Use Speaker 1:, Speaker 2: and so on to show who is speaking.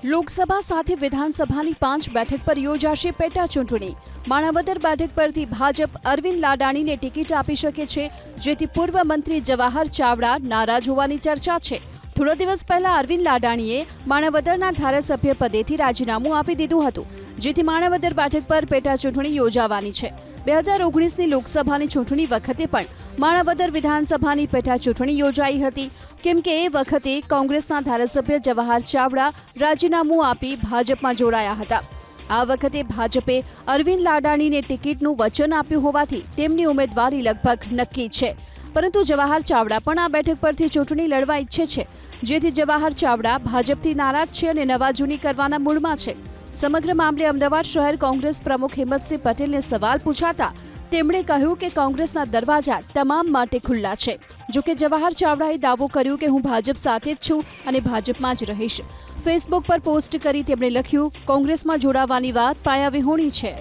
Speaker 1: લોકસભા સાથે વિધાનસભાની 5 બેઠક પર યોજાશે પેટા ચૂંટણી। માણાવદર બેઠક પરથી ભાજપ અરવિંદ લાડાણીને ટિકિટ આપી શકે છે, જેથી પૂર્વ મંત્રી જવાહર ચાવડા નારાજ હોવાની ચર્ચા છે। થોડા દિવસ પહેલા અરવિંદ લાડાણીએ માણાવદરના ધારાસભ્ય પદેથી રાજીનામું આપી દીધું હતું, જેથી માણાવદર બેઠક પર પેટા ચૂંટણી યોજાવાની છે। 2019ની લોકસભાની ચૂંટણી વખતે પણ માણાવદર વિધાનસભાની પેટા ચૂંટણી યોજાઈ હતી, કેમ કે એ વખતે કોંગ્રેસના ધારાસભ્ય જવાહર ચાવડા રાજીનામું આપી ભાજપમાં જોડાયા હતા। આ વખતે ભાજપે અરવિંદ લાડાણીને ટિકિટનું વચન આપ્યું હોવાથી તેમની ઉમેદવારી લગભગ નક્કી છે, પરંતુ જવાહર ચાવડા પણ આ બેઠક પરથી ચૂંટણી લડવા ઈચ્છે છે, જેથી જવાહર ચાવડા ભાજપથી નારાજ છે અને નવા જૂની કરવાના મૂડમાં છે। સમગ્ર મામલે અમદાવાદ શહેર કોંગ્રેસ પ્રમુખ હિંમતસિંહ પટેલને સવાલ પૂછાતા તેમણે કહ્યું કે કોંગ્રેસના દરવાજા તમામ માટે ખુલ્લા છે। જોકે જવાહર ચાવડાએ દાવો કર્યો કે હું ભાજપ સાથે જ છું અને ભાજપમાં જ રહીશ। ફેસબુક પર પોસ્ટ કરી તેમણે લખ્યું, કોંગ્રેસમાં જોડાવાની વાત પાયાવિહોણી છે।